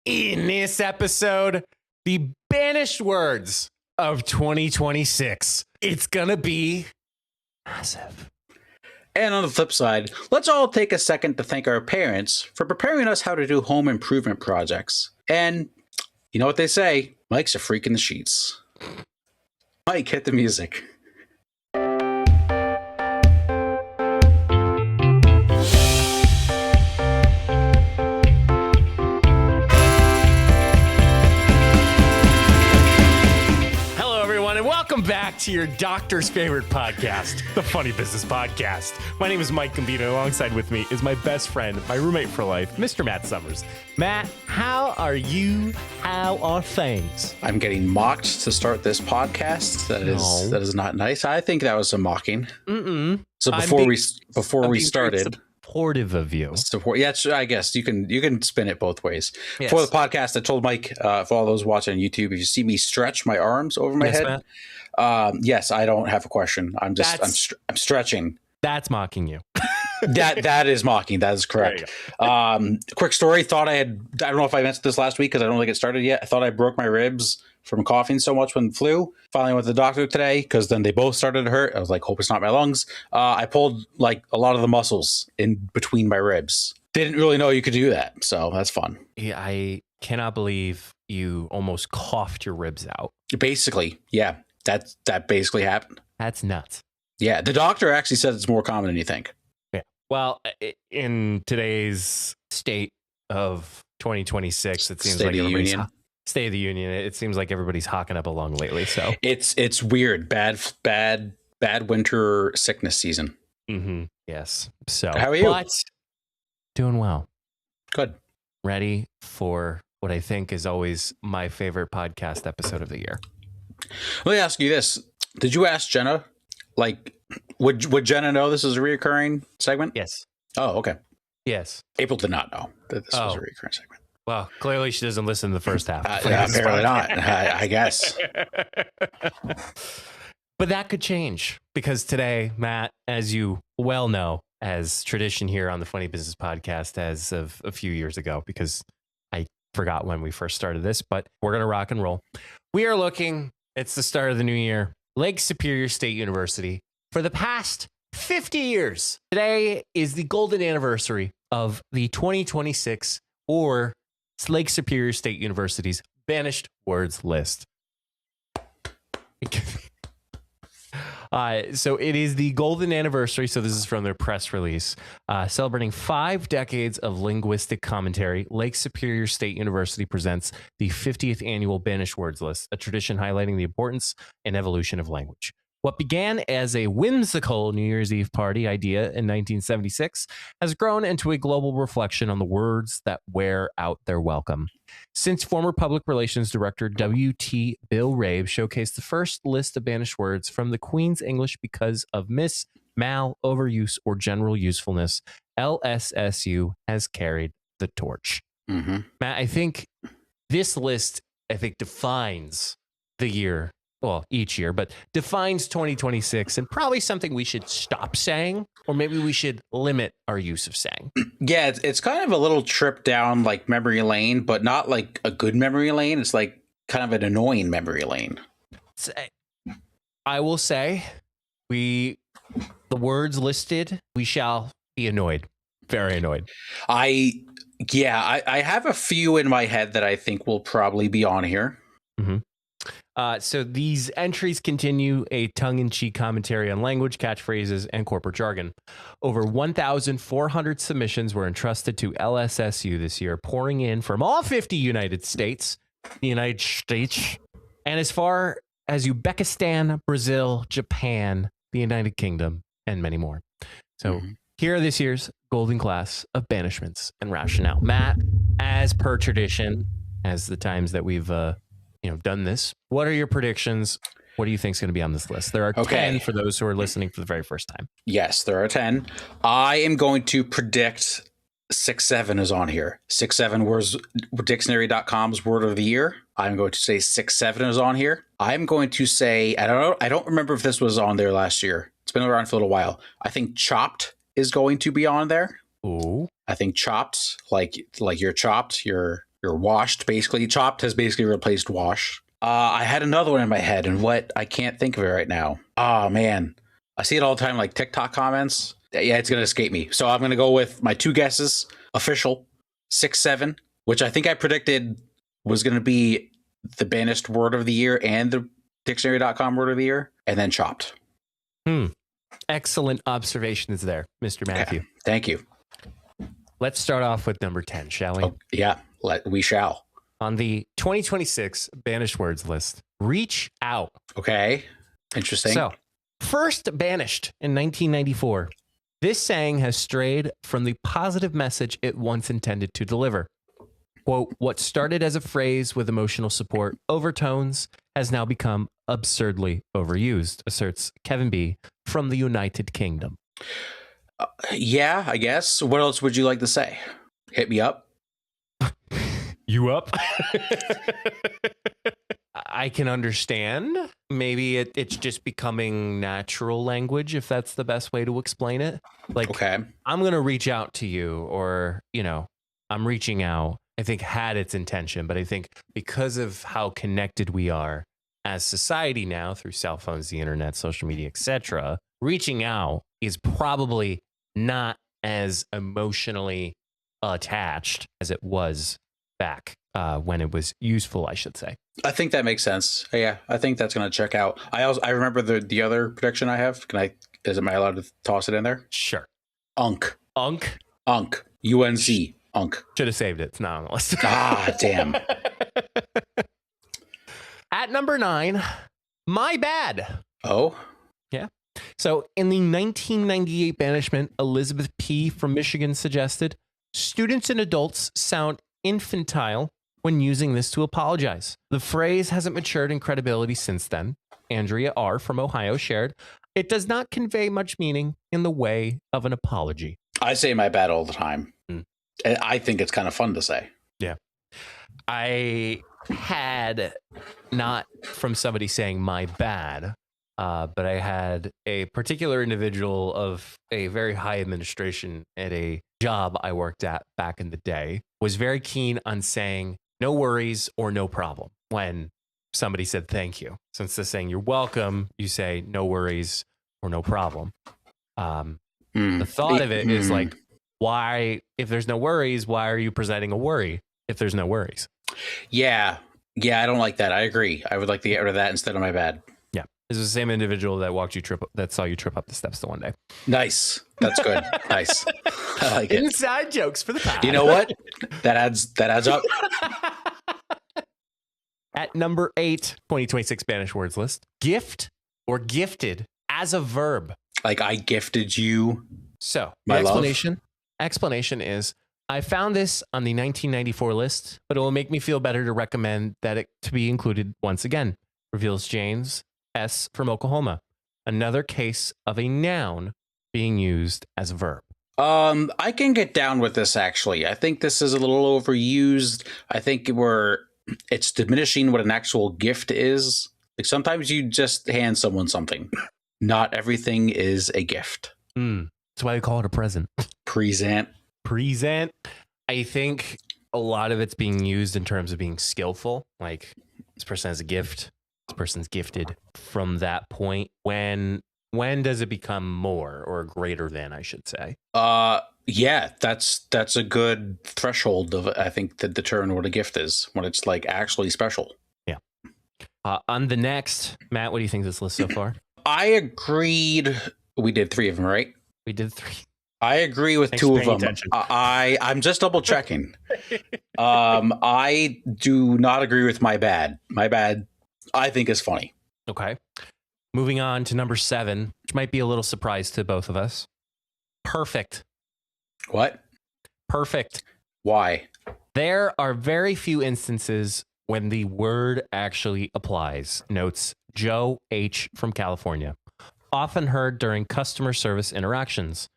In this episode, the banished words of 2026. It's gonna be massive. And on the flip side, let's all take a second to thank our parents for preparing us how to do home improvement projects. And you know what they say, Mike's a freak in the sheets. Mike, hit the music. Welcome back to your doctor's favorite podcast, the Funny Business Podcast. My name is Mike Gambino. Alongside with me is my best friend, my roommate for life, Mr. Matt Summers. Matt, how are you? How are things? I'm getting mocked to start this podcast. That is not nice. I think that was a mocking. So before we started, supportive of you. Yeah, I guess you can spin it both ways. Yes. For the podcast, I told Mike, for all those watching on YouTube, if you see me stretch my arms over my head, yes, I don't have a question. I'm stretching. That's mocking you. that is mocking. That is correct. Quick story. I don't know if I mentioned this last week because I don't think it started yet. I thought I broke my ribs from coughing so much when the flu. Finally went to the doctor today because then they both started to hurt. I was like, hope it's not my lungs. I pulled like a lot of the muscles in between my ribs. Didn't really know you could do that. So that's fun. Yeah, I cannot believe you almost coughed your ribs out. Basically. Yeah. That basically happened. That's nuts. Yeah. The doctor actually said it's more common than you think. Yeah. Well, in today's state of 2026, it seems like everybody's State of the Union. It seems like everybody's hawking up a lung lately. So it's weird. Bad winter sickness season. Mm-hmm. Yes. So how are you? But doing well. Good. Ready for what I think is always my favorite podcast episode of the year. Let me ask you this. Did you ask Jenna, like, would Jenna know this is a reoccurring segment? Yes. Oh, okay. Yes. April did not know that this was a recurring segment. Well, clearly she doesn't listen to the first half. Apparently not, I guess. But that could change because today, Matt, as you well know, as tradition here on the Funny Business Podcast as of a few years ago, because I forgot when we first started this, but we're going to rock and roll. We are looking, it's the start of the new year, Lake Superior State University. For the past 50 years, today is the golden anniversary of the 2026 or Lake Superior State University's Banished Words list. So it is the golden anniversary. So this is from their press release, celebrating 5 decades of linguistic commentary. Lake Superior State University presents the 50th annual Banished Words list, a tradition highlighting the importance and evolution of language. What began as a whimsical New Year's Eve party idea in 1976 has grown into a global reflection on the words that wear out their welcome. Since former public relations director W.T. Bill Rabe showcased the first list of banished words from the Queen's English because of mis, mal, overuse, or general usefulness, LSSU has carried the torch. Mm-hmm. Matt, I think this list, defines the year. Well, each year, but defines 2026 and probably something we should stop saying, or maybe we should limit our use of saying. Yeah, it's kind of a little trip down like memory lane, but not like a good memory lane. It's like kind of an annoying memory lane. I will say the words listed, we shall be annoyed. Very annoyed. I have a few in my head that I think will probably be on here. Mm-hmm. So these entries continue a tongue-in-cheek commentary on language, catchphrases, and corporate jargon. Over 1,400 submissions were entrusted to LSSU this year, pouring in from all 50 United States, and as far as Uzbekistan, Brazil, Japan, the United Kingdom, and many more. So here are this year's golden class of banishments and rationale. Matt, as per tradition, as the times that we've done this, what are your predictions? What do you think is going to be on this list? There are 10 for those who are listening for the very first time. Yes, there are 10. I am going to predict 6-7 is on here. 6-7 was dictionary.com's word of the year. I'm going to say 6-7 is on here. I'm going to say, I don't remember if this was on there last year. It's been around for a little while. I think chopped is going to be on there. Ooh. I think chopped, like you're chopped, you're or washed, basically. Chopped has basically replaced wash. I had another one in my head, and what I can't think of it right now. Oh man, I see it all the time, like TikTok comments. Yeah, it's gonna escape me. So I'm gonna go with my two guesses: official 6'7", which I think I predicted was gonna be the banished word of the year and the dictionary.com word of the year, and then chopped. Excellent observations there, Mr. Matthew. Okay. Thank you. Let's start off with number 10, shall we? Oh, yeah, we shall. On the 2026 Banished Words list, reach out. Okay, interesting. So, first banished in 1994, this saying has strayed from the positive message it once intended to deliver. Quote, what started as a phrase with emotional support overtones has now become absurdly overused, asserts Kevin B. from the United Kingdom. Yeah, I guess. What else would you like to say? Hit me up. You up? I can understand. Maybe it's just becoming natural language, if that's the best way to explain it. Like, okay, I'm going to reach out to you, or, I'm reaching out, I think had its intention. But I think because of how connected we are as society now through cell phones, the internet, social media, etc., reaching out is probably not as emotionally attached as it was back when it was useful, I should say. I think that makes sense. Yeah, I think that's going to check out. I remember the other prediction I have. Am I allowed to toss it in there? Sure. Unk. Unk. Unk. UNC. Unk. Should have saved it. It's not on the list. Ah, damn. At number 9, my bad. Oh? Yeah. So in the 1998 banishment, Elizabeth P. from Michigan suggested students and adults sound infantile when using this to apologize. The phrase hasn't matured in credibility since then. Andrea R. from Ohio shared, it does not convey much meaning in the way of an apology. I say my bad all the time. I think it's kind of fun to say. Yeah. I had not from somebody saying my bad, but I had a particular individual of a very high administration at a job I worked at back in the day was very keen on saying no worries or no problem when somebody said thank you. So instead of saying you're welcome, you say no worries or no problem. The thought of it is like, why, if there's no worries, why are you presenting a worry if there's no worries? Yeah. Yeah, I don't like that. I agree. I would like to get rid of that instead of my bad. Yeah. This is the same individual that saw you trip up the steps the one day. Nice. That's good. Nice. I like it. Inside jokes for the pod. You know what? That adds up. At number 8, 2026 Banished Words list, gift or gifted as a verb. Like I gifted you. So the explanation is, I found this on the 1994 list, but it will make me feel better to recommend that it to be included once again, reveals James S. from Oklahoma. Another case of a noun being used as a verb. I can get down with this, actually. I think this is a little overused. I think it's diminishing what an actual gift is. Like sometimes you just hand someone something. Not everything is a gift. That's why they call it a present. Present. I think a lot of it's being used in terms of being skillful. Like this person has a gift. This person's gifted. From that point, when does it become more or greater than, I should say? Yeah, that's a good threshold of, I think, to determine what a gift is, when it's like actually special. Yeah. On the next, Matt, what do you think of this list so far? I agreed. We did 3 of them, right? We did 3. I agree with 2 of them. I'm just double checking. I do not agree with my bad. My bad, I think, is funny. Okay. Moving on to number 7, which might be a little surprise to both of us. Perfect. What? Perfect. Why? There are very few instances when the word actually applies, notes Joe H. from California. Often heard during customer service interactions.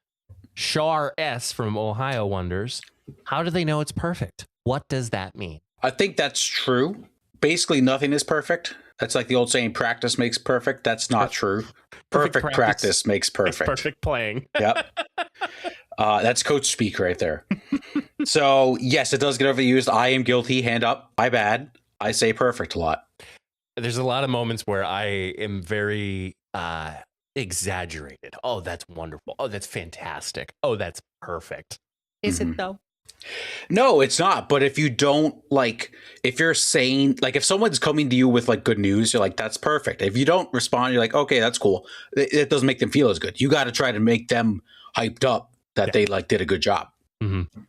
Shar S. from Ohio wonders, how do they know it's perfect? What does that mean? I think that's true. Basically, nothing is perfect. That's like the old saying, practice makes perfect. That's not true. Perfect practice makes perfect. Perfect playing. Yep. That's coach speak right there. So yes, it does get overused. I am guilty. Hand up. My bad. I say perfect a lot. There's a lot of moments where I am very exaggerated. Oh, that's wonderful. Oh, that's fantastic. Oh, that's perfect. Is it though? No, it's not. But if you don't if you're saying, if someone's coming to you with good news, you're like, that's perfect. If you don't respond, you're like, okay, that's cool. It doesn't make them feel as good. You got to try to make them hyped up that they did a good job. Mm-hmm.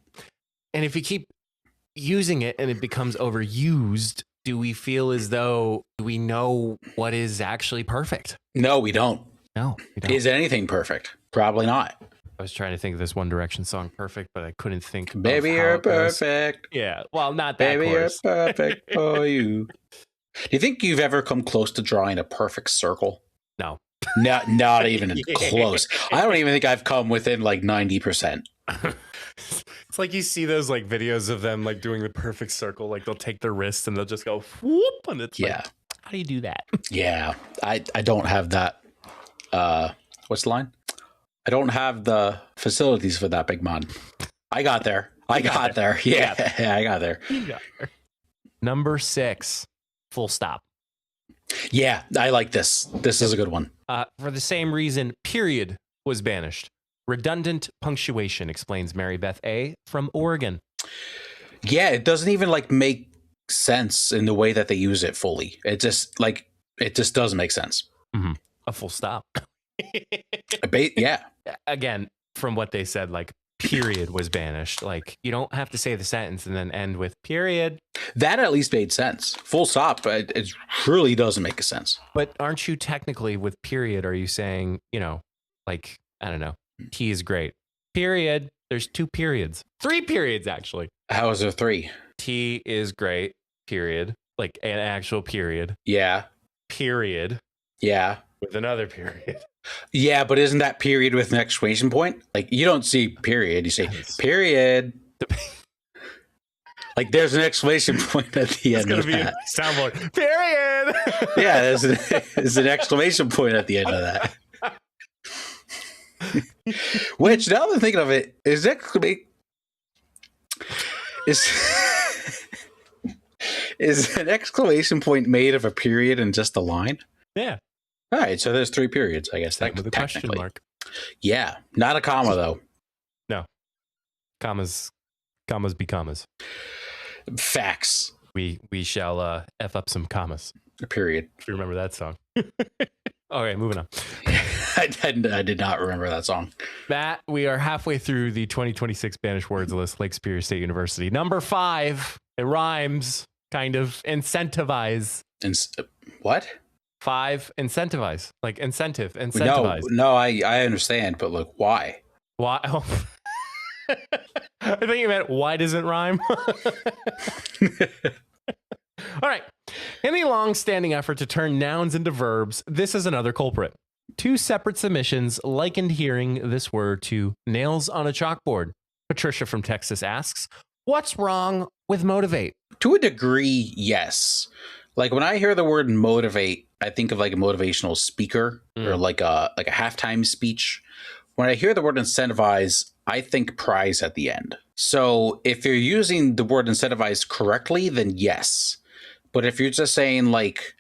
And if you keep using it and it becomes overused, do we feel as though we know what is actually perfect? No, we don't. No, we don't. Is anything perfect? Probably not. I was trying to think of this One Direction song, Perfect, but I couldn't think. Baby, you're perfect. Yeah. Well, not that. Baby, you're perfect for you. Do you think you've ever come close to drawing a perfect circle? No. Not even close. I don't even think I've come within 90%. It's like you see those videos of them doing the perfect circle. They'll take their wrists and they'll just go whoop, and it's how do you do that? Yeah, I don't have that. What's the line? I don't have the facilities for that, big man. I got there. I got there. Yeah, I got there. You got there. Number 6, full stop. Yeah, I like this. This is a good one. For the same reason, period was banished. Redundant punctuation, explains Mary Beth A. from Oregon. Yeah, it doesn't even make sense in the way that they use it fully. It just doesn't make sense. Mm-hmm. A full stop. Yeah. Again, from what they said, period was banished. You don't have to say the sentence and then end with period. That at least made sense. Full stop, it really doesn't make a sense. But aren't you technically with period? Are you saying, I don't know, T is great. Period. There's 2 periods. 3 periods, actually. How is there 3? T is great. Period. An actual period. Yeah. Period. Yeah. With another period. Yeah, but isn't that period with an exclamation point? You don't see period, you say period. There's an exclamation point at the end of that. It's going to be a soundboard. Period. Yeah, there's an exclamation point at the end of that. Which, now that I'm thinking of it, is an exclamation point made of a period and just a line? Yeah. All right, so there's 3 periods, I guess. With a question mark. Yeah, not a comma though. No, commas be commas. Facts. We shall f up some commas. A period. If you remember that song. All right, moving on. I did not remember that song. Matt, we are halfway through the 2026 Banished Words list. Lake Superior State University. Number 5. It rhymes. Kind of incentivize. What? 5, incentivize, incentivize. No, I understand, but why? Why? Oh. I think you meant why doesn't rhyme? All right. In the long-standing effort to turn nouns into verbs, this is another culprit. 2 separate submissions likened hearing this word to nails on a chalkboard. Patricia from Texas asks, what's wrong with motivate? To a degree, yes. When I hear the word motivate, I think of a motivational speaker or a halftime speech. When I hear the word incentivize, I think prize at the end. So if you're using the word incentivize correctly, then yes. But if you're just saying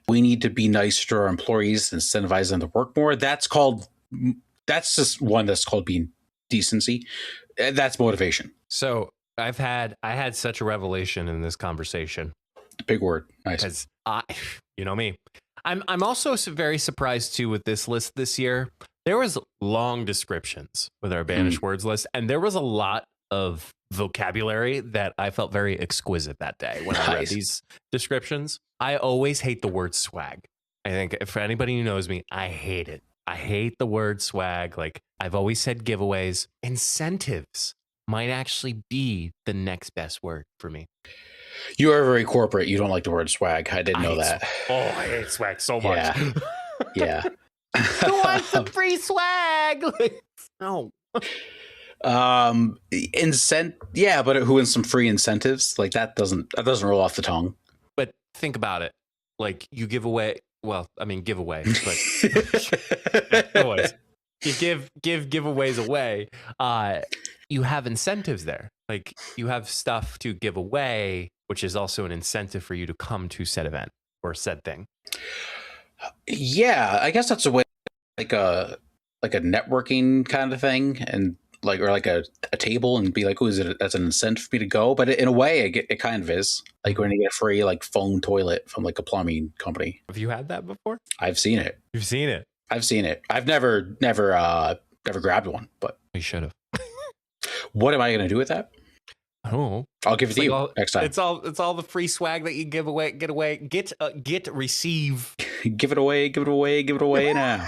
we need to be nice to our employees, incentivize them to work more, that's just one that's called being decency. That's motivation. So I had such a revelation in this conversation. Big word. Nice. Because you know me. I'm also very surprised too with this list this year. There was long descriptions with our Banished Words list, and there was a lot of vocabulary that I felt very exquisite that day when I read these descriptions. I always hate the word swag. I think for anybody who knows me, I hate it. I hate the word swag. I've always said giveaways. Incentives might actually be the next best word for me. You are very corporate. You don't like the word swag. I didn't know that. I hate swag so much. Yeah. Who wants some free swag? No. Yeah, but who wants some free incentives? That doesn't roll off the tongue. But think about it. You give away. Well, I mean, giveaway. But giveaways. You give giveaways away. you have incentives there. Like you have stuff to give away, which is also an incentive for you to come to said event or said thing. Yeah, I guess that's a way, like a networking kind of thing, and like a table, and be like, oh, is it as an incentive for me to go? But in a way, it kind of is, like when you get a free like phone toilet from like a plumbing company. Have you had that before? I've seen it. You've seen it. I've seen it. I've never grabbed one, but You should have. what am I going to do with that? Oh, I'll give it to you next time. It's all the free swag that you give away, receive. Give it away now.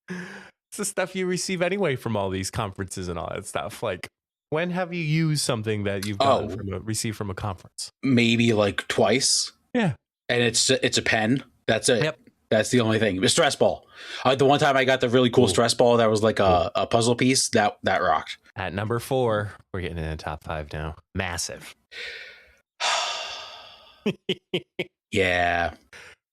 It's the stuff you receive anyway from all these conferences and all that stuff. Like, when have you used something that you've received from a conference? Maybe like twice. Yeah, and it's a pen. That's it. Yep. That's the only thing. A stress ball. The one time I got the really cool stress ball that was like a puzzle piece. That rocked. At number 4, we're getting in the top 5 now. Massive. Yeah.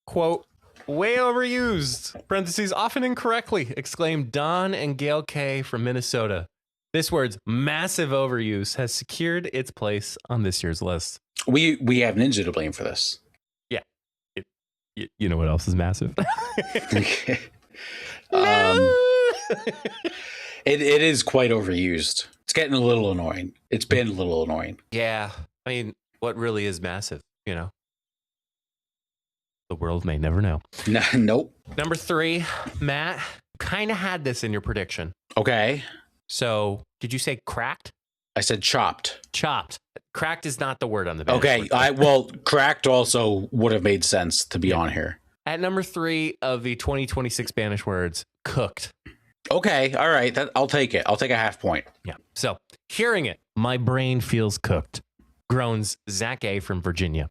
Quote, way overused. Parentheses, often incorrectly. Exclaimed Don and Gail K from Minnesota. This word's massive overuse has secured its place on this year's list. We have Ninja to blame for this. Yeah. You know what else is massive? It is quite overused. It's getting a little annoying. It's been a little annoying. Yeah. I mean, what really is massive, you know? The world may never know. Nope. Number 3, Matt, kind of had this in your prediction. Okay. So, did you say cracked? I said chopped. Chopped. Cracked is not the word on the page. Okay. Cracked also would have made sense to be on here. At number 3 of the 2026 Banished Words, cooked. Okay, all right. I'll take it. I'll take a half point. Yeah. So, hearing it, my brain feels cooked. Groans Zach A. from Virginia.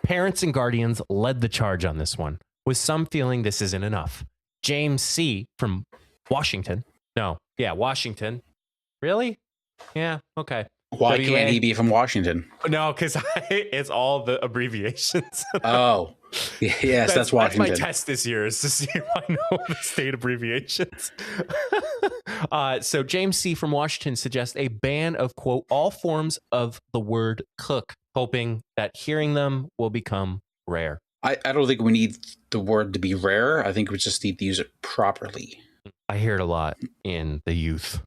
Parents and guardians led the charge on this one, with some feeling this isn't enough. James C. from Washington. Washington. Really? Yeah, okay. Why can't he be from Washington? No, because it's all the abbreviations. Oh, yes, that's Washington. That's my test this year, is to see if I know the state abbreviations. So James C. from Washington suggests a ban of, quote, all forms of the word cook, hoping that hearing them will become rare. I don't think we need the word to be rare. I think we just need to use it properly. I hear it a lot in the youth.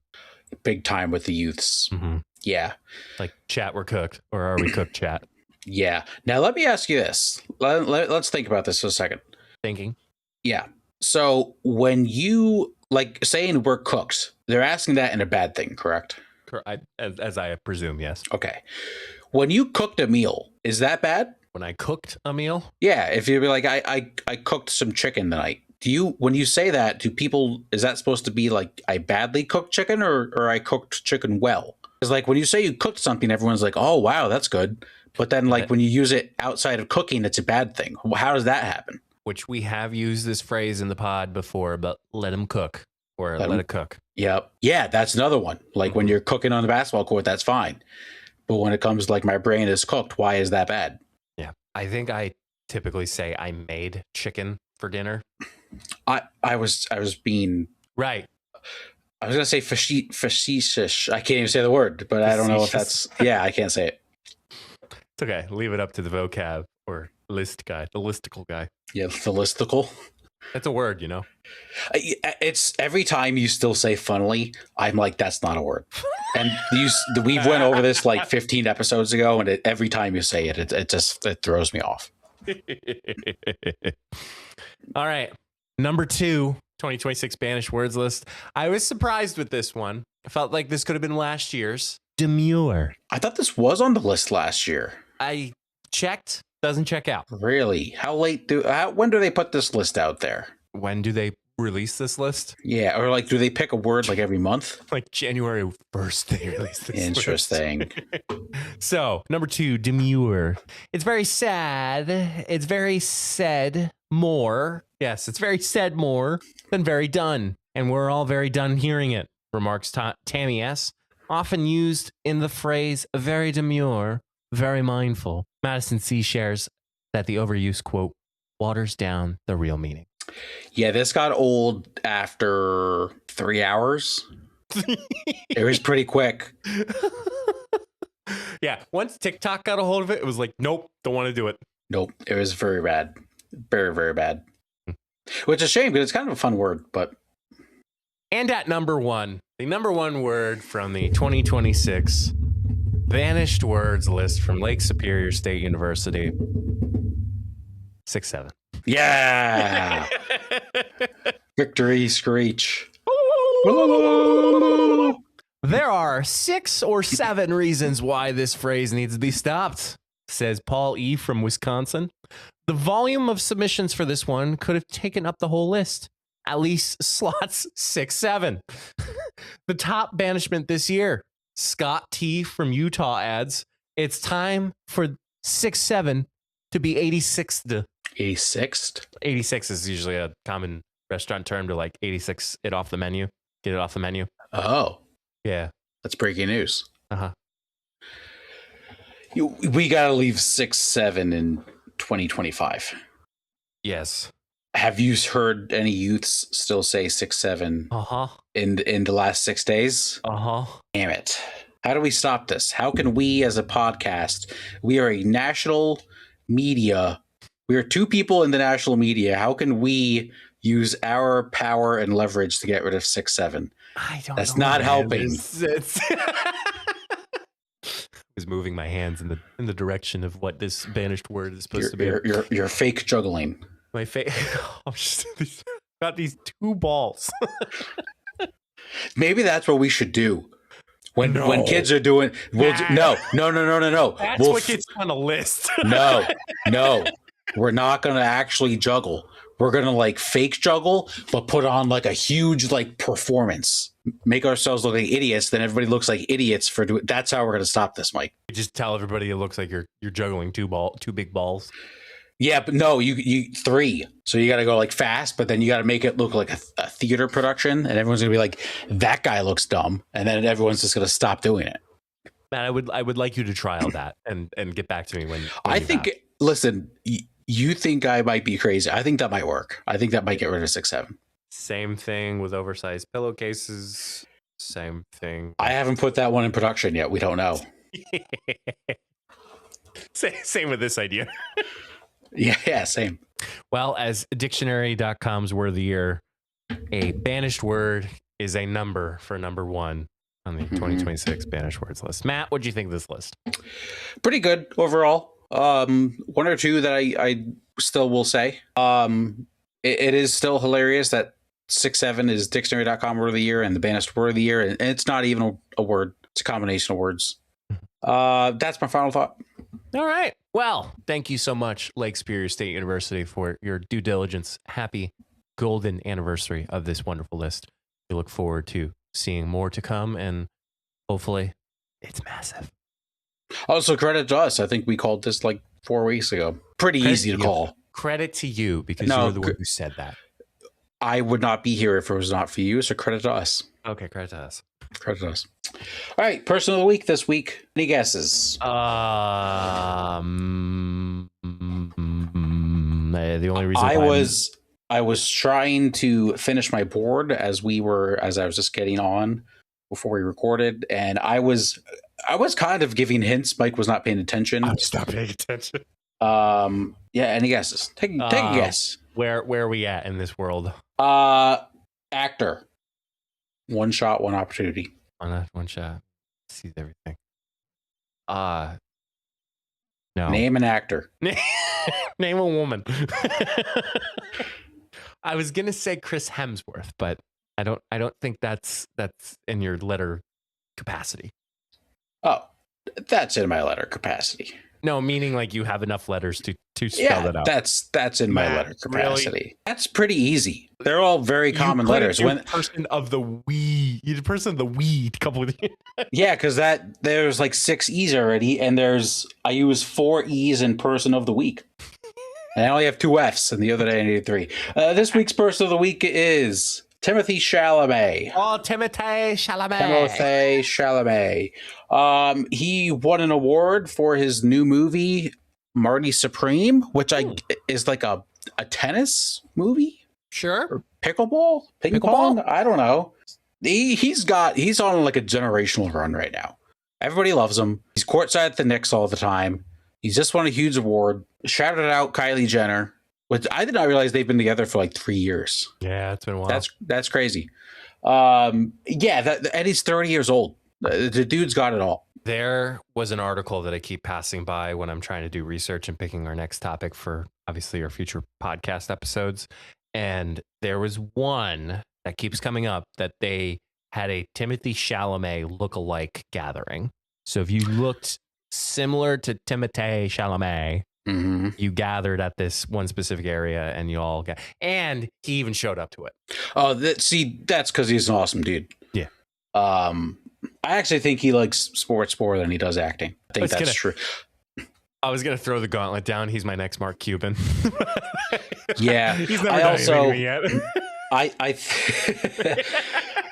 Big time with the youths. Mm-hmm. Yeah. Like, chat, we're cooked. Or are we cooked, chat? Yeah. Now, let me ask you this. Let's think about this for a second. Thinking. Yeah. So when you, like, saying we're cooked, they're asking that in a bad thing, correct? As I presume, yes. Okay. When you cooked a meal, is that bad? When I cooked a meal? Yeah. If you'd be like, I cooked some chicken tonight. When you say that, is that supposed to be like I badly cooked chicken or I cooked chicken well? Because like when you say you cooked something, everyone's like, oh, wow, that's good. But then like when you use it outside of cooking, it's a bad thing. How does that happen? Which we have used this phrase in the pod before, but let him cook or let it cook. Yep. Yeah, that's another one. Like when you're cooking on the basketball court, that's fine. But when it comes like my brain is cooked, why is that bad? Yeah. I think I typically say I made chicken for dinner. I was being right. I was gonna say facetious. I can't even say the word, but I don't know if that's. Yeah, I can't say it. It's okay. Leave it up to the vocab or list guy, the listicle guy. Yeah, the listicle. That's a word, you know. It's every time you still say funnily, I'm like, that's not a word. And we've went over this like 15 episodes ago, and every time you say it, it throws me off. All right. Number 2, 2026 Banished Words list. I was surprised with this one. I felt like this could have been last year's. Demure. I thought this was on the list last year. I checked. Doesn't check out. Really? When do they put this list out there? When do they release this list? Yeah, or like do they pick a word like every month? Like January 1st they release this Interesting. So, number 2, demure. It's very sad. It's very said more. Yes, it's very said more than very done. And we're all very done hearing it, remarks Tammy S., often used in the phrase very demure, very mindful. Madison C. shares that the overuse, quote, waters down the real meaning. Yeah, this got old after 3 hours. It was pretty quick. Yeah, once TikTok got a hold of it, it was like, nope, don't want to do it. Nope, it was very bad. Very, very bad. Which is a shame because it's kind of a fun word, but. And at number one, the number one word from the 2026 Banished Words list from Lake Superior State University, 6'7". Yeah. Victory screech. There are 6 or 7 reasons why this phrase needs to be stopped, says Paul E. from Wisconsin. The volume of submissions for this one could have taken up the whole list. At least slots 6, 7. The top banishment this year, Scott T. from Utah adds, it's time for 6'7" to be 86'd. 86th? 86 is usually a common restaurant term to like 86 it off the menu. Get it off the menu. Oh. Yeah. That's breaking news. Uh-huh. We got to leave 6, 7 in 2025. Yes. Have you heard any youths still say 6, 7 in the last 6 days? Damn it. How do we stop this? How can we as a podcast, we are a national media, we are 2 people in the national media. How can we use our power and leverage to get rid of 6, 7? I don't That's know, not man. helping. I was moving my hands in the direction of what this banished word is supposed to be. You're fake juggling. My face. I'm just got these 2 balls. Maybe that's what we should do. When kids are doing, no. That's what gets on a list. No. We're not going to actually juggle. We're going to like fake juggle, but put on like a huge like performance. Make ourselves look like idiots. Then everybody looks like idiots for doing. That's how we're going to stop this, Mike. You just tell everybody it looks like you're juggling 2 big balls. Yeah, but no, you 3. So you got to go like fast, but then you got to make it look like a theater production, and everyone's gonna be like, "That guy looks dumb," and then everyone's just gonna stop doing it. Man, I would like you to trial that and get back to me when I think. have. Listen, you think I might be crazy? I think that might work. I think that might get rid of 6, 7. Same thing with oversized pillowcases. Same thing. I haven't put that one in production yet. We don't know. Same with this idea. Yeah, same. Well, as dictionary.com's word of the year, a banished word is a number for number 1 on the 2026 banished words list. Matt, what do you think of this list? Pretty good overall. 1 or 2 that I still will say. It is still hilarious that 6, 7 is dictionary.com word of the year and the banished word of the year, and it's not even a word. It's a combination of words. That's my final thought. All right. Well, thank you so much, Lake Superior State University, for your due diligence. Happy golden anniversary of this wonderful list. We look forward to seeing more to come, and hopefully it's massive. Also, credit to us. I think we called this like 4 weeks ago. Pretty easy to call. Credit to you because you're the one who said that. I would not be here if it was not for you, so credit to us. Okay, credit to us. Credit to us. All right, person of the week this week. Any guesses? The only reason I was trying to finish my board as I was just getting on before we recorded, and I was kind of giving hints. Mike was not paying attention. I'm not paying attention. Yeah, any guesses? Take a guess. Where are we at in this world? Actor. 1 shot, 1 opportunity. One shot. Sees everything. No. Name an actor. Name a woman. I was gonna say Chris Hemsworth, but I don't think that's in your letter capacity. Oh, that's in my letter capacity. No, meaning like you have enough letters to spell that out. That's in my letter capacity. Really? That's pretty easy. They're all very common letters. Person of the we, you're the person of the we. Couple of yeah, because there's like 6 E's already, and I use 4 E's in person of the week, and I only have 2 F's, and the other day I needed 3. This week's person of the week is Timothée Chalamet. Oh, Timothée Chalamet. He won an award for his new movie, Marty Supreme, which is like a tennis movie. Sure. Or pickleball? Ping pong? I don't know. he's on like a generational run right now. Everybody loves him. He's courtside at the Knicks all the time. He's just won a huge award. Shouted out Kylie Jenner, which I did not realize they've been together for like 3 years. Yeah, it's been a while. That's crazy. And he's 30 years old. The dude's got it all. There was an article that I keep passing by when I'm trying to do research and picking our next topic for obviously our future podcast episodes. And there was one that keeps coming up that they had a Timothy Chalamet lookalike gathering. So if you looked similar to Timothée Chalamet, you gathered at this one specific area and you all got, and he even showed up to it. Oh, that's because he's an awesome dude. Yeah. I actually think he likes sports more than he does acting. I think that's true. I was going to throw the gauntlet down. He's my next Mark Cuban. Yeah. He's never done anything to me yet.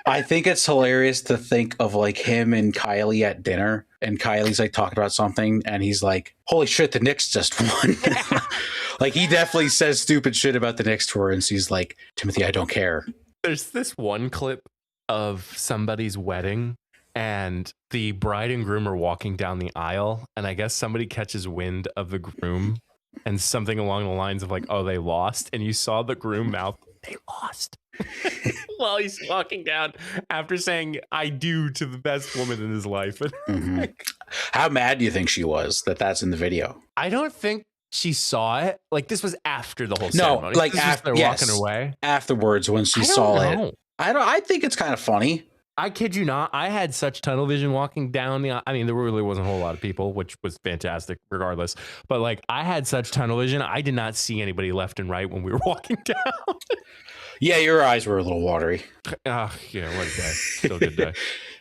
I think it's hilarious to think of like him and Kylie at dinner, and Kylie's like talking about something and he's like, holy shit, the Knicks just won. Like he definitely says stupid shit about the Knicks tour, and she's like, Timothy, I don't care. There's this one clip of somebody's wedding and the bride and groom are walking down the aisle, and I guess somebody catches wind of the groom and something along the lines of like, oh, they lost, and you saw the groom mouth, they lost, while he's walking down after saying I do to the best woman in his life. How mad do you think she was that that's in the video? I don't think she saw it. Like this was after the whole ceremony. No, like after they're walking away afterwards when she saw it. I think it's kind of funny. I kid you not. I had such tunnel vision walking down the. I mean, there really wasn't a whole lot of people, which was fantastic, regardless. But like, I had such tunnel vision. I did not see anybody left and right when we were walking down. Yeah, your eyes were a little watery. Yeah, what a day. Still a good day.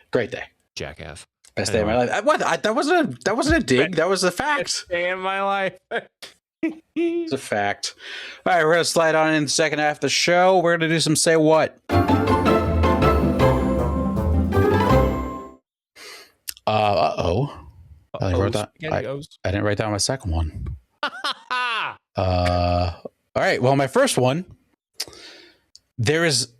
Great day. Jackass. Best day of my life. That wasn't a dig. That was a fact. Best day of my life. It's a fact. All right, we're gonna slide on in the second half of the show. We're gonna do some say what. I wrote that. I didn't write down my second one. All right. Well, my first one. There is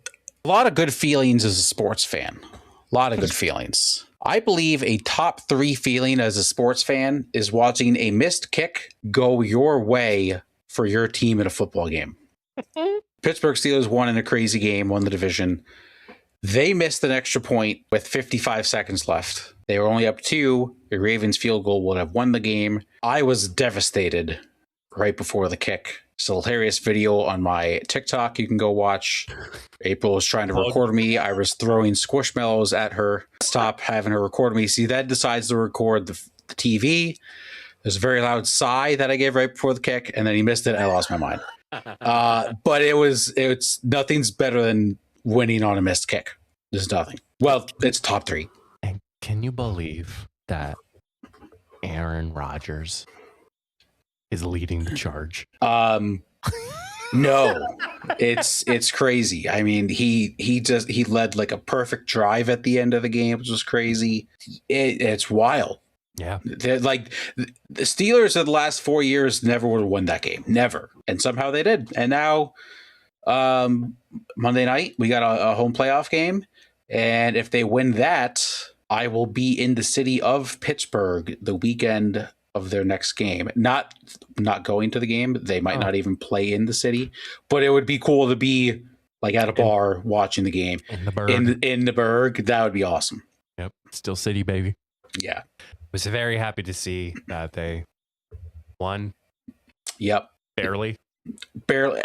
a lot of good feelings as a sports fan. A lot of good feelings. I believe a top 3 feeling as a sports fan is watching a missed kick go your way for your team in a football game. Pittsburgh Steelers won in a crazy game, won the division. They missed an extra point with 55 seconds left. They were only up 2. The Ravens field goal would have won the game. I was devastated right before the kick. It's a hilarious video on my TikTok you can go watch. April was trying to record me. I was throwing squishmallows at her. Stop having her record me. See, that decides to record the TV. There's a very loud sigh that I gave right before the kick, and then he missed it. I lost my mind. But it's nothing's better than winning on a missed kick. There's nothing. Well, it's top 3. And can you believe that Aaron Rodgers is leading the charge? No, it's crazy. I mean, he led like a perfect drive at the end of the game, which was crazy. It's wild. Yeah. Like the Steelers of the last 4 years never would have won that game. Never. And somehow they did. And now Monday night, we got a home playoff game. And if they win that, I will be in the city of Pittsburgh the weekend of their next game. Not going to the game. They might not even play in the city. But it would be cool to be like at a bar watching the game. In the Berg. In the Berg. That would be awesome. Yep. Still city, baby. Yeah. Was very happy to see that they won. Yep. Barely.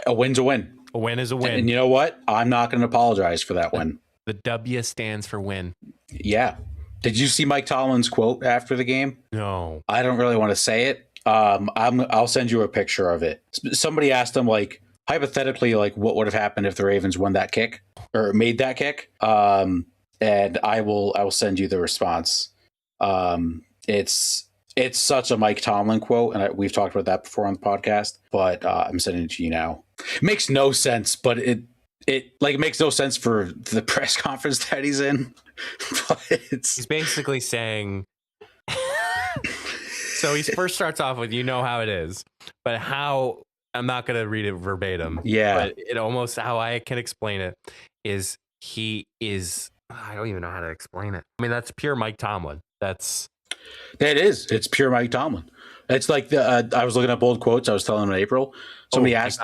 A win's a win. A win is a win. And you know what? I'm not going to apologize for that win. The W stands for win. Yeah. Did you see Mike Tomlin's quote after the game? No. I don't really want to say it. I'll send you a picture of it. Somebody asked him, like, hypothetically, like, what would have happened if the Ravens won that kick or made that kick? And I will send you the response. It's such a Mike Tomlin quote, and we've talked about that before on the podcast, but I'm sending it to you now. It makes no sense, but it makes no sense for the press conference that he's in. But he's basically saying so he first starts off with, you know how it is, but how, I'm not going to read it verbatim. Yeah. But it almost, how I can explain it is he is I don't even know how to explain it. I mean, that's pure Mike Tomlin. That is. It's pure Mike Tomlin. It's like I was looking up old quotes. I was telling him in April. Somebody asked,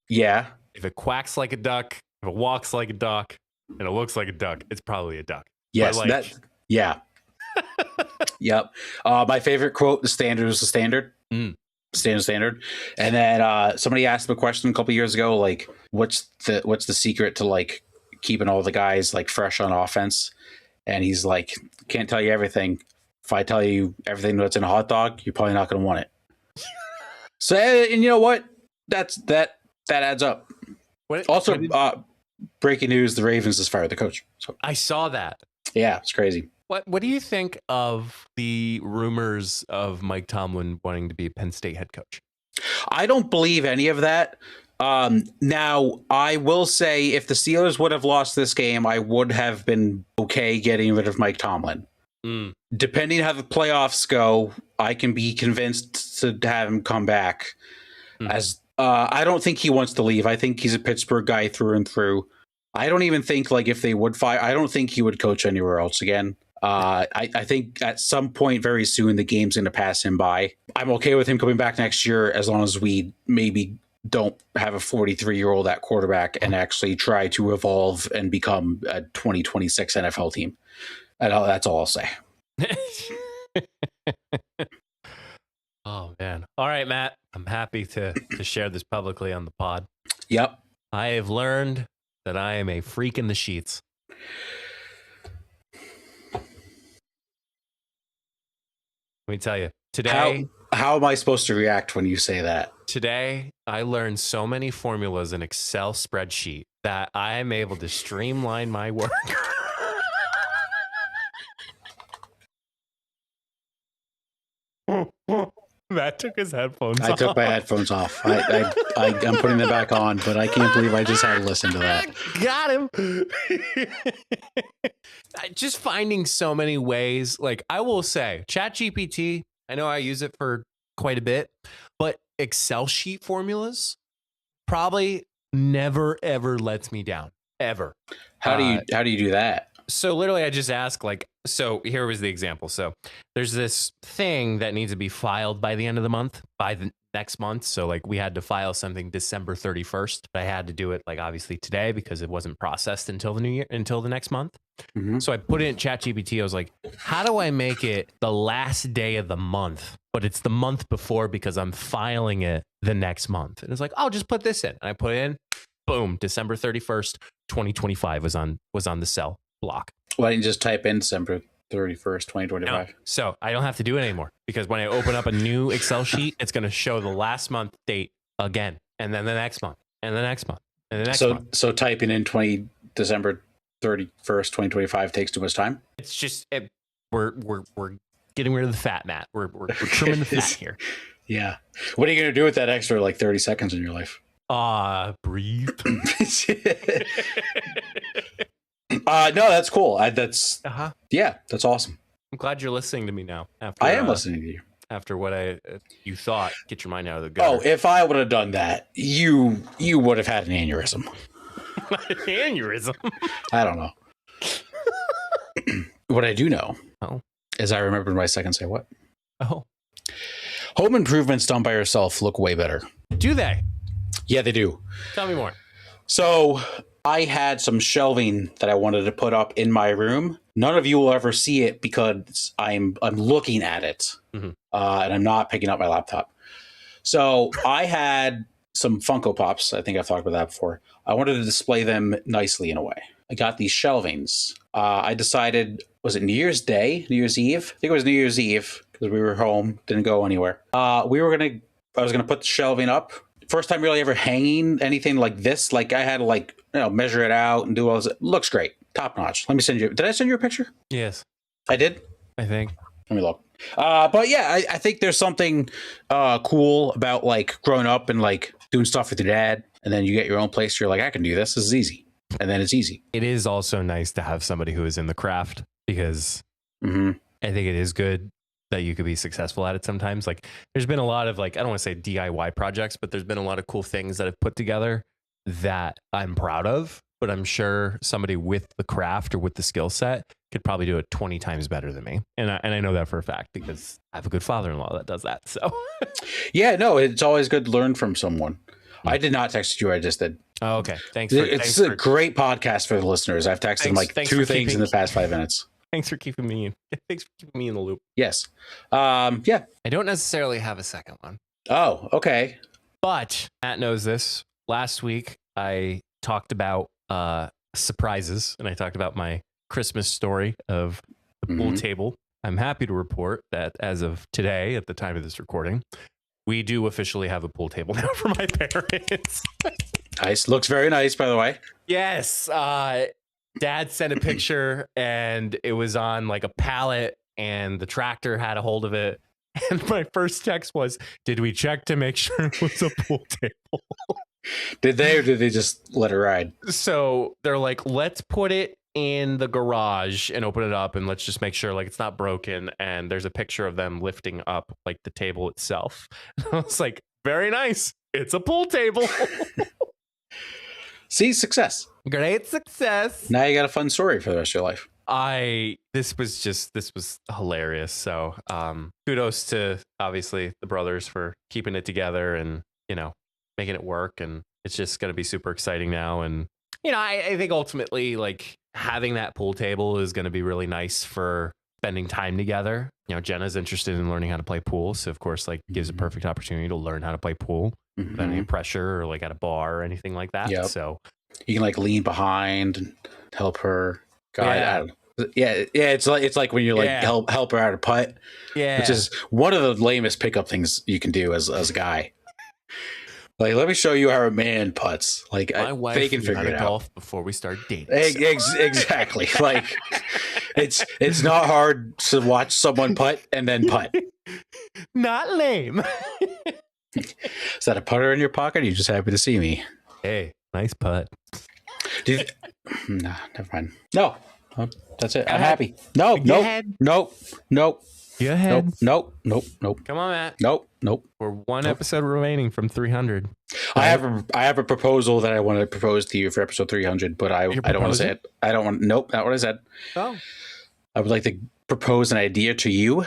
yeah. If it quacks like a duck, if it walks like a duck, and it looks like a duck, it's probably a duck. Yes, yeah. Yep. My favorite quote, the standard is the standard. Standard. And then somebody asked him a question a couple years ago, like, what's the secret to like keeping all the guys like fresh on offense? And he's like, can't tell you everything. If I tell you everything that's in a hot dog, you're probably not going to want it. So, and you know what? That adds up. Breaking news: the Ravens just fired the coach. So I saw that. Yeah, it's crazy. What do you think of the rumors of Mike Tomlin wanting to be Penn State head coach? I don't believe any of that. Now, I will say if the Steelers would have lost this game, I would have been okay getting rid of Mike Tomlin. Depending how the playoffs go, I can be convinced to have him come back. As I don't think he wants to leave. I think he's a Pittsburgh guy through and through. I don't even think like if they would fire, I don't think he would coach anywhere else again. I think at some point very soon the game's going to pass him by. I'm okay with him coming back next year as long as we maybe don't have a 43-year-old at quarterback and actually try to evolve and become a 2026 NFL team. And that's all I'll say. Oh, man. All right, Matt. I'm happy to share this publicly on the pod. Yep. I have learned that I am a freak in the sheets. Let me tell you, today... How am I supposed to react when you say that? Today, I learned so many formulas in Excel spreadsheet that I am able to streamline my work. Matt took his headphones off. I took my headphones off. I'm putting them back on, but I can't believe I just had to listen to that. Got him. Just finding so many ways. Like, I will say, ChatGPT, I know I use it for quite a bit, but Excel sheet formulas probably never, ever lets me down. Ever. How do you do that? So literally I just ask so here was the example. So there's this thing that needs to be filed by the end of the month, by the next month. So like we had to file something December 31st, but I had to do it like obviously today because it wasn't processed until the next month. So I put it in ChatGPT. I was like, how do I make it the last day of the month, but it's the month before because I'm filing it the next month? And it's like, I'll just put this in. And I put it in, boom, December 31st, 2025 was on the cell block. Why didn't you just type in December 31st, 2025? No. So I don't have to do it anymore because when I open up a new Excel sheet, it's going to show the last month date again, and then the next month, and the next month, and the next month. So typing in December 31st, 2025 takes too much time? It's just, we're getting rid of the fat, Matt. We're trimming the fat here. Yeah. What are you going to do with that extra like 30 seconds in your life? Breathe. No, that's cool. That's awesome. I'm glad you're listening to me now. I am listening to you. After what you thought, get your mind out of the gutter. Oh, if I would have done that, you would have had an aneurysm. Aneurysm? I don't know. What I do know is I remembered my second say what. Oh. Home improvements done by yourself look way better. Do they? Yeah, they do. Tell me more. So I had some shelving that I wanted to put up in my room. None of you will ever see it because I'm looking at it, and I'm not picking up my laptop. So I had some Funko Pops. I think I've talked about that before. I wanted to display them nicely in a way. I got these shelvings. I decided, was it New Year's Day, New Year's Eve? I think it was New Year's Eve because we were home, didn't go anywhere. I was gonna put the shelving up. First time really ever hanging anything like this. Like I had to measure it out and do all this. Looks great. Top notch. Let me send you. Did I send you a picture? Yes. I did? I think. Let me look. But yeah, I think there's something cool about like growing up and like doing stuff with your dad. And then you get your own place. You're like, I can do this. This is easy. And then it's easy. It is also nice to have somebody who is in the craft because I think it is good that you could be successful at it sometimes. Like there's been a lot of like, I don't want to say DIY projects, but there's been a lot of cool things that I've put together that I'm proud of. but I'm sure somebody with the craft or with the skill set could probably do it 20 times better than me. And I know that for a fact because I have a good father-in-law that does that. So yeah, no, it's always good to learn from someone. I did not text you. I just did. Oh, okay. It's a great podcast for the listeners. I've texted them like two things in the past 5 minutes. Thanks for keeping me in. Thanks for keeping me in the loop. Yes. Yeah. I don't necessarily have a second one. Oh, okay. But Matt knows this. Last week, I talked about surprises, and I talked about my Christmas story of the pool table. I'm happy to report that as of today, at the time of this recording, we do officially have a pool table now for my parents. Nice. Looks very nice, by the way. Yes. Dad sent a picture, and it was on like a pallet, and the tractor had a hold of it. And my first text was, did we check to make sure it was a pool table? Did they, or did they just let it ride? So they're like, let's put it in the garage and open it up, and let's just make sure like it's not broken. And there's a picture of them lifting up like the table itself. And I was like, very nice. It's a pool table. See, success. Great success. Now you got a fun story for the rest of your life. This was hilarious. So kudos to obviously the brothers for keeping it together and, you know, making it work. And it's just going to be super exciting now. And, you know, I think ultimately like having that pool table is going to be really nice for spending time together. You know, Jenna's interested in learning how to play pool. So of course, like gives a perfect opportunity to learn how to play pool without any pressure or like at a bar or anything like that. Yep. So you can like lean behind and help her guide. Yeah. It's like when you like help her out of putt. Yeah. Which is one of the lamest pickup things you can do as a guy. Like, let me show you how a man putts. Like, my wife they can figure it out. Golf before we start dating. Exactly. Like, it's not hard to watch someone putt and then putt. Not lame. Is that a putter in your pocket? Or are you just happy to see me? Hey, nice putt. Nah, never mind. No, that's it. I'm ahead. happy. Nope. Go ahead. Nope. Come on, Matt. Nope. We're one episode remaining from 300. I have a proposal that I want to propose to you for episode 300, but I don't want to say it. I don't want. Nope, not what I said. Oh. I would like to propose an idea to you.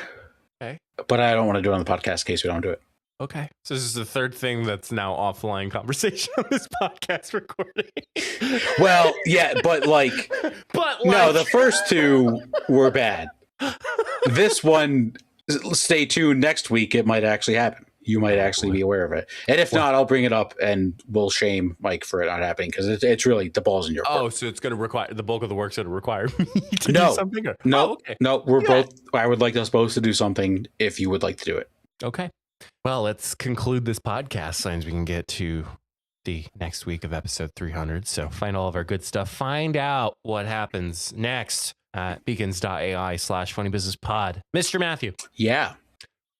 Okay. But I don't want to do it on the podcast in case we don't do it. Okay. So this is the third thing that's now offline conversation on this podcast recording. Well, yeah, but no, the first two were bad. This one, stay tuned next week. It might actually happen. You might actually be aware of it. And if not, I'll bring it up and we'll shame Mike for it not happening because it's really the ball's in your court. Oh, so it's going to require the bulk of the work's going to require me to do something? No, we're both. I would like us both to do something if you would like to do it. Okay. Well, let's conclude this podcast so we can get to the next week of episode 300. So find all of our good stuff. Find out what happens next at beacons.ai/funnybusinesspod. Mr. Matthew. Yeah.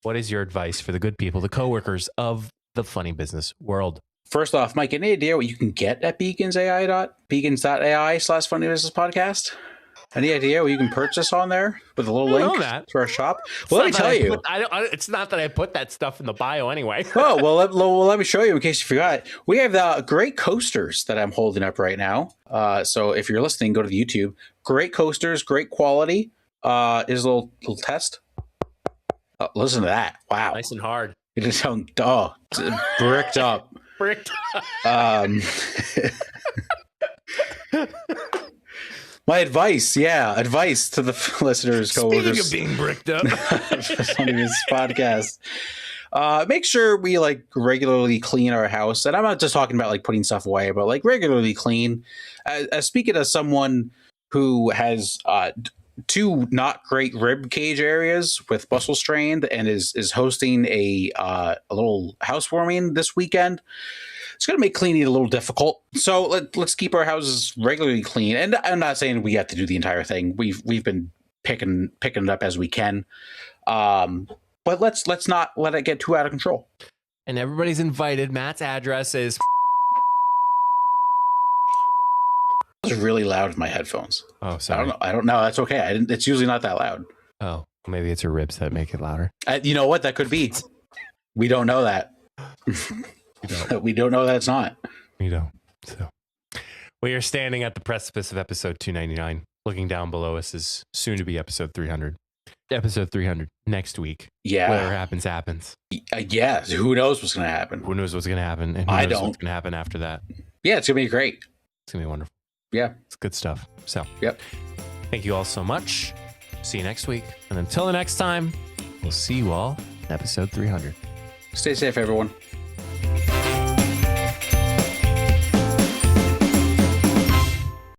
What is your advice for the good people, the coworkers of the funny business world? First off, Mike, any idea what you can get at beacons.ai/funnybusinesspodcast? Any idea what you can purchase on there with a little link to our shop? Well, let me tell you. It's not that I put that stuff in the bio anyway. Oh, well, let me show you in case you forgot. We have the great coasters that I'm holding up right now. So if you're listening, go to the YouTube. Great coasters, great quality. Here's a little test. Oh, listen to that. Wow. Nice and hard. It just sounds bricked up. Bricked up. My advice to the listeners, coworkers. Speaking of being bricked up. This podcast. Make sure we regularly clean our house. And I'm not just talking about putting stuff away, but regularly clean. Speaking as someone who has two not great rib cage areas with muscle strained and is hosting a little housewarming this weekend, it's going to make cleaning a little difficult. So let's keep our houses regularly clean. And I'm not saying we have to do the entire thing. We've been picking it up as we can. But let's not let it get too out of control. And everybody's invited. Matt's address is. It was really loud in my headphones. Oh, sorry. I don't know. That's okay. It's usually not that loud. Oh, maybe it's your ribs that make it louder. You know what? That could be. We don't know that. We don't know that it's not. We don't. So, We are standing at the precipice of episode 299. Looking down below us is soon to be episode 300. Episode 300 next week. Yeah. Whatever happens, happens. Yeah. Who knows what's going to happen? Who knows what's going to happen? And who knows what's going to happen after that? Yeah, it's going to be great. It's going to be wonderful. Yeah. It's good stuff. So, yep. Thank you all so much. See you next week. And until the next time, we'll see you all in episode 300. Stay safe, everyone.